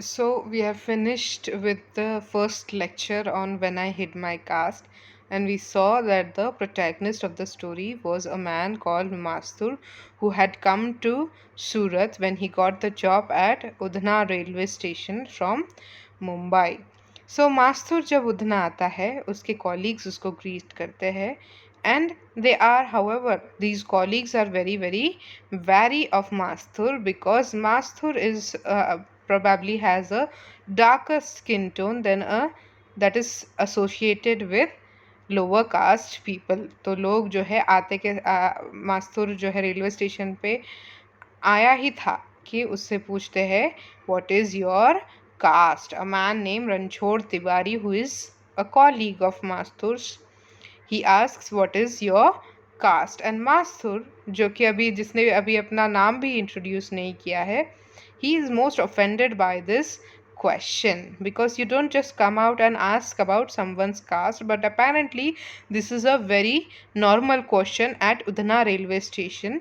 So, we have finished with the first lecture on When I Hid My Caste, and we saw that the protagonist of the story was a man called Mastur who had come to Surat when he got the job at Udhna railway station from Mumbai. So, Mastur जब उधना आता है उसके colleagues उसको greet करते हैं and they are, however, these colleagues are very wary of Masthur because Masthur is probably has a darker skin tone than a that is associated with lower caste people. तो लोग जो है आते के मास्तूर जो है रेलवे स्टेशन पे आया ही था कि उससे पूछते हैं what is your caste. A man name Ranchhod Tiwari who is a colleague of Mastur's. He asks what is your caste and Mastur जो कि अभी जिसने अभी अपना नाम भी इंट्रोड्यूस नहीं किया है, he is most offended by this question because you don't just come out and ask about someone's caste, but apparently this is a very normal question at Udhna railway station.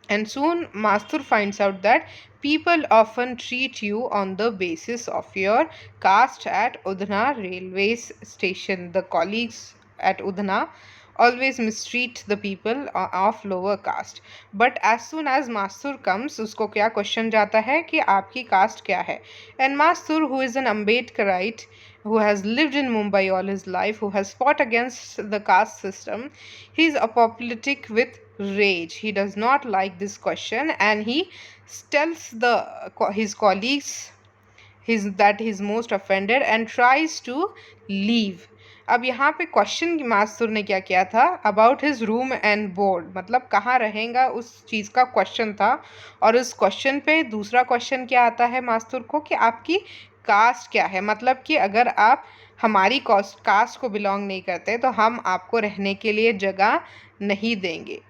And soon Mastur finds out that people often treat you on the basis of your caste at Udhna railway station. The colleagues at Udhna always mistreat the people of lower caste. But as soon as Mastur comes, उसको क्या question जाता है कि आपकी cast क्या है. And Mastur, who is an Ambedkarite, who has lived in Mumbai all his life, who has fought against the caste system, he is apoplectic with rage. He does not like this question and he tells his colleagues that he is most offended and tries to leave. अब यहाँ पे question मास्तूर ने क्या किया था about his room and board, मतलब कहाँ रहेगा उस चीज़ का क्वेश्चन था. और उस क्वेश्चन पे दूसरा क्वेश्चन क्या आता है मास्तूर को कि आपकी कास्ट क्या है, मतलब कि अगर आप हमारी कास्ट को बिलोंग नहीं करते तो हम आपको रहने के लिए जगह नहीं देंगे.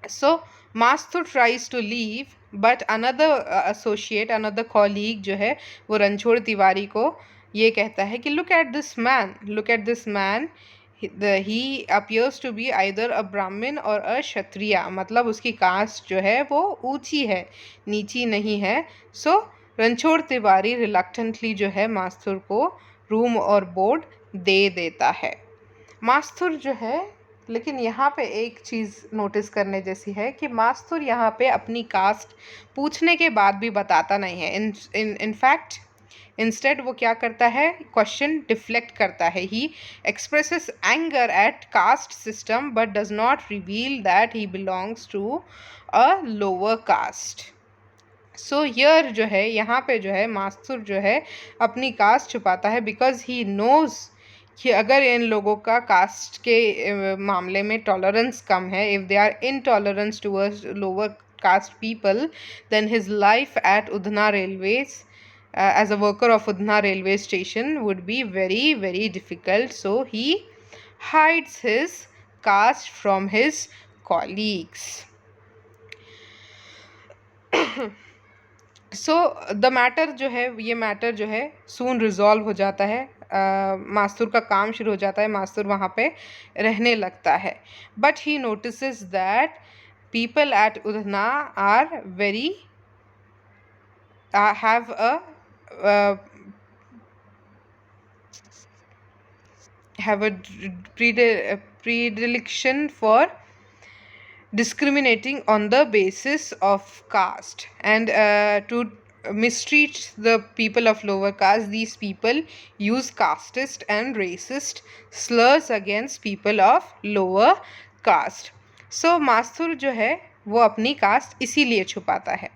So Mastur tries to leave, but another associate, another colleague जो है वो रणछोड़ तिवारी को ये कहता है कि look at this man. He appears to be either a Brahmin or a Kshatriya, मतलब उसकी कास्ट जो है वो ऊंची है, नीची नहीं है. So रणछोड़ तिवारी रिलक्टेंटली जो है मास्तुर को रूम और बोर्ड दे देता है. मास्तुर जो है, लेकिन यहाँ पे एक चीज़ नोटिस करने जैसी है कि मास्तुर यहाँ पे अपनी कास्ट पूछने के बाद भी बताता नहीं है. इन फैक्ट इंस्टेड वो क्या करता है, क्वेश्चन डिफ्लेक्ट करता है. He expresses anger at caste system but does not reveal that he belongs to a lower caste. So here जो है यहाँ पे जो है मास्तुर जो है अपनी कास्ट छुपाता है बिकॉज ही नोज़ कि अगर इन लोगों का कास्ट के मामले में टॉलरेंस कम है, if they are intolerance towards lower caste people, then his life at Udhna Railways as a worker of Udhna railway station would be very difficult. So he hides his caste from his colleagues. So the matter जो है ये matter जो है सून resolve हो जाता है. मास्तूर का काम शुरू हो जाता है, मास्तूर वहाँ पे रहने लगता है. But he notices that people at Udhna are very have a have a predilection for discriminating on the basis of caste and to mistreat the people of lower caste. These people use casteist and racist slurs against people of lower caste. So मास्तूर जो है वो अपनी cast इसीलिए छुपाता है.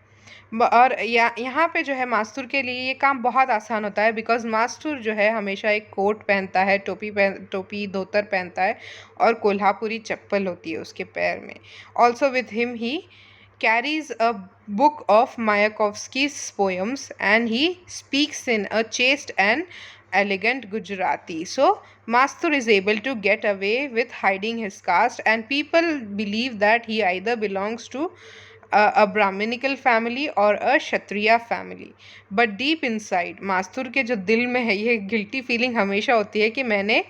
और यहाँ पे जो है मास्तूर के लिए ये काम बहुत आसान होता है बिकॉज मास्तूर जो है हमेशा एक कोट पहनता है, टोपी धोतर पहनता है और कोल्हापुरी चप्पल होती है उसके पैर में. Also with him he carries a book of Mayakovsky's poems and he speaks in a chaste and elegant Gujarati. So Mastur is able to get away with hiding his caste and people believe that he either belongs to a Brahminical family or a Kshatriya family. But deep inside मास्तूर के जो दिल में है ये guilty feeling हमेशा होती है कि मैंने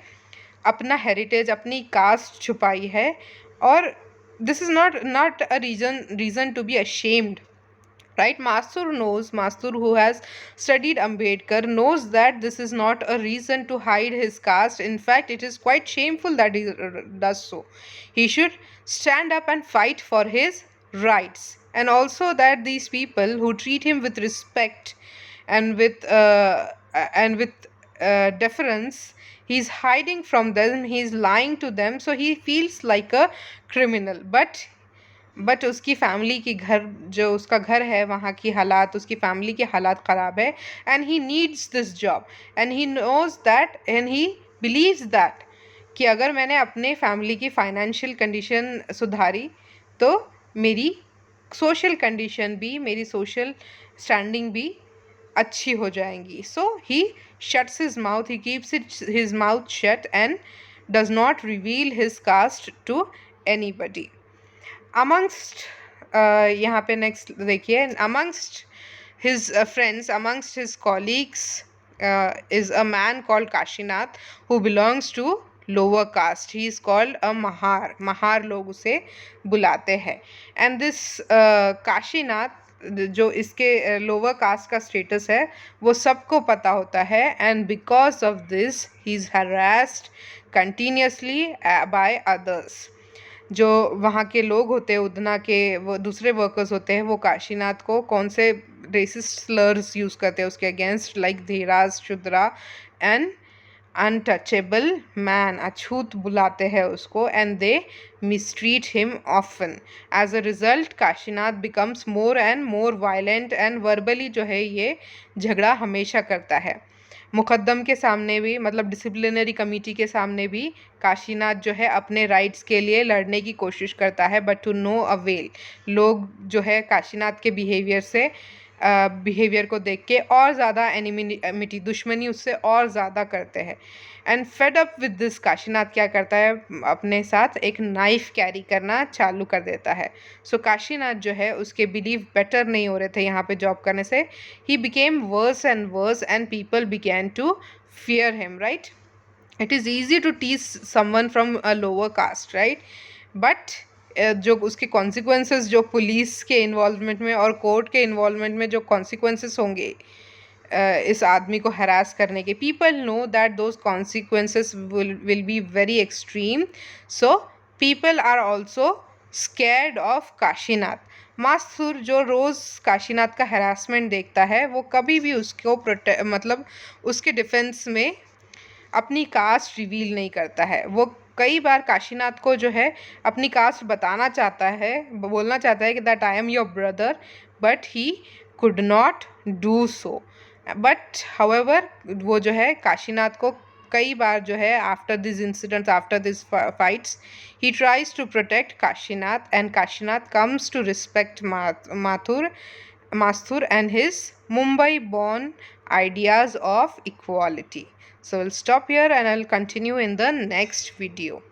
अपना हेरिटेज अपनी कास्ट छुपाई है. और this is not a reason to be ashamed right? Mastur, who has studied Ambedkar, knows that this is not a reason to hide his caste. In fact, it is quite shameful that he does so. He should stand up and fight for his rights, and also that these people who treat him with respect and with deference, he's hiding from them, he's lying to them, so he feels like a criminal. But उसकी family की घर, जो उसका घर है वहाँ की हालात, उसकी फैमिली की हालात ख़राब है, and he needs this job, and he knows that, and he believes that कि अगर मैंने अपने फैमिली की फाइनेंशियल कंडीशन सुधारी तो मेरी सोशल कंडीशन भी, मेरी सोशल स्टैंडिंग भी अच्छी हो जाएंगी. So he shuts his mouth, he keeps his mouth shut and does not reveal his caste to anybody. amongst यहाँ पे नेक्स्ट देखिए, amongst his friends, amongst his colleagues is a man called Kashinath who belongs to lower caste. He is called a Mahar लोग उसे बुलाते हैं. And this Kashinath, जो इसके lower caste का स्टेटस है वो सबको पता होता है, and because of this he is harassed continuously by others. जो वहाँ के लोग होते हैं, उदना के वो दूसरे वर्कर्स होते हैं, वो काशीनाथ को कौन से रेसिस्ट स्लर्स यूज़ करते हैं उसके against, like Dhiraj, Shudra and untouchable man, अछूत बुलाते हैं उसको, and they mistreat him often. As a result Kashinath becomes more and more violent, and verbally जो है ये झगड़ा हमेशा करता है. मुकद्दम के सामने भी, मतलब डिसिप्लिनरी कमेटी के सामने भी काशीनाथ जो है अपने राइट्स के लिए लड़ने की कोशिश करता है, बट टू नो अवेल. लोग जो है काशीनाथ के बिहेवियर को देख के और ज़्यादा एनिमिटी, दुश्मनी उससे और ज़्यादा करते हैं. And fed up with this, Kashinath क्या करता है, अपने साथ एक नाइफ कैरी करना चालू कर देता है. सो काशीनाथ जो है उसके बिलीव बेटर नहीं हो रहे थे यहाँ पे जॉब करने से. He became worse and worse and people began to fear him, right. It is easy to teach someone from a lower caste, right, but जो उसके कॉन्सिक्वेंसेस, जो पुलिस के इन्वॉल्वमेंट में और कोर्ट के इन्वॉल्वमेंट में जो कॉन्सिक्वेंसेस होंगे इस आदमी को हरास करने के, people know that those consequences will be very extreme. So people are also scared of Kashinath. Mastur जो रोज़ काशीनाथ का हरासमेंट देखता है, वो कभी भी उसको मतलब उसके डिफेंस में अपनी कास्ट रिवील नहीं करता है. वो कई बार काशीनाथ को जो है अपनी कास्ट बताना चाहता है, बोलना चाहता है कि that I am your brother, but he could not do so. But however वो जो है काशीनाथ को कई बार जो है after this incidents, after this fights, he tries to protect Kashinath, and Kashinath comes to respect Mastur and his Mumbai-born ideas of equality. So we'll stop here and I'll continue in the next video.